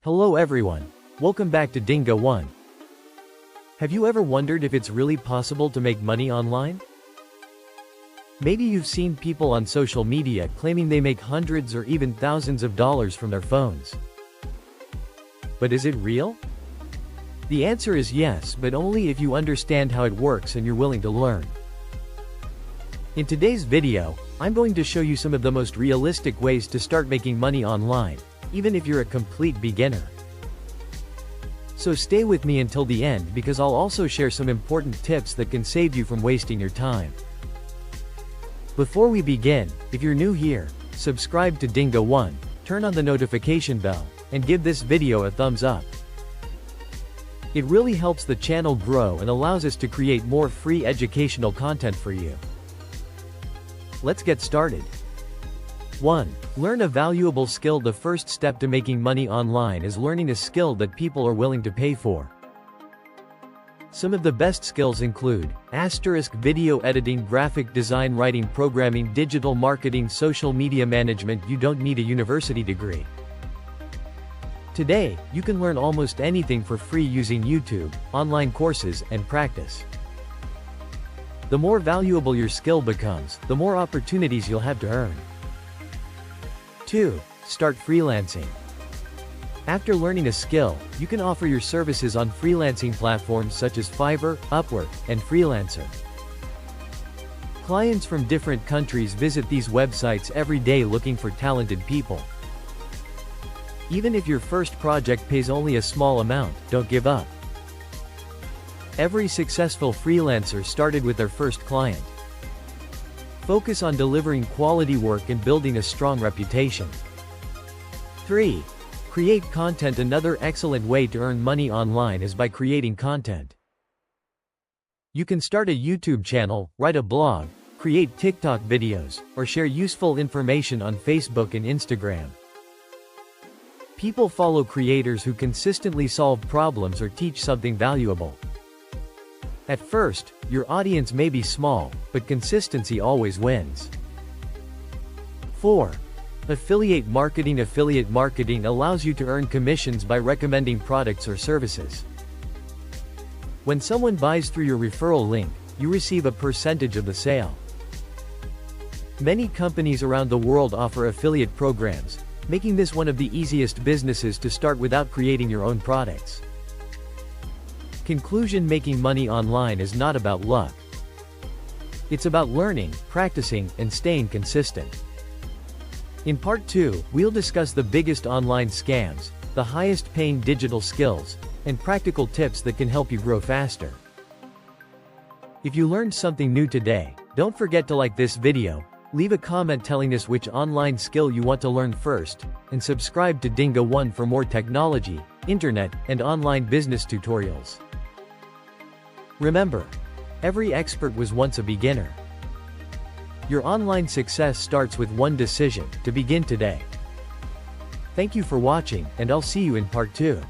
Hello everyone. Welcome back to Dinga 1. Have you ever wondered if it's really possible to make money online? Maybe you've seen people on social media claiming they make hundreds or even thousands of dollars from their phones. But is it real? The answer is yes, but only if you understand how it works and you're willing to learn. In today's video, I'm going to show you some of the most realistic ways to start making money online, even if you're a complete beginner. So stay with me until the end because I'll also share some important tips that can save you from wasting your time. Before we begin, if you're new here, subscribe to Dinga 1, turn on the notification bell, and give this video a thumbs up. It really helps the channel grow and allows us to create more free educational content for you. Let's get started. 1. Learn a valuable skill. The first step to making money online is learning a skill that people are willing to pay for. Some of the best skills include video editing, graphic design, writing, programming, digital marketing, social media management. You don't need a university degree. Today, you can learn almost anything for free using YouTube, online courses, and practice. The more valuable your skill becomes, the more opportunities you'll have to earn. 2. Start freelancing. After learning a skill, you can offer your services on freelancing platforms such as Fiverr, Upwork, and Freelancer. Clients from different countries visit these websites every day looking for talented people. Even if your first project pays only a small amount, don't give up. Every successful freelancer started with their first client. Focus on delivering quality work and building a strong reputation. 3. Create content. Another excellent way to earn money online is by creating content. You can start a YouTube channel, write a blog, create TikTok videos, or share useful information on Facebook and Instagram. People follow creators who consistently solve problems or teach something valuable. At first, your audience may be small, but consistency always wins. 4. Affiliate marketing. Affiliate marketing allows you to earn commissions by recommending products or services. When someone buys through your referral link, you receive a percentage of the sale. Many companies around the world offer affiliate programs, making this one of the easiest businesses to start without creating your own products. Conclusion: making money online is not about luck. It's about learning, practicing, and staying consistent. In part 2, we'll discuss the biggest online scams, the highest paying digital skills, and practical tips that can help you grow faster. If you learned something new today, don't forget to like this video, leave a comment telling us which online skill you want to learn first, and subscribe to Dinga 1 for more technology, internet, and online business tutorials. Remember, every expert was once a beginner. Your online success starts with one decision: to begin today. Thank you for watching, and I'll see you in part 2.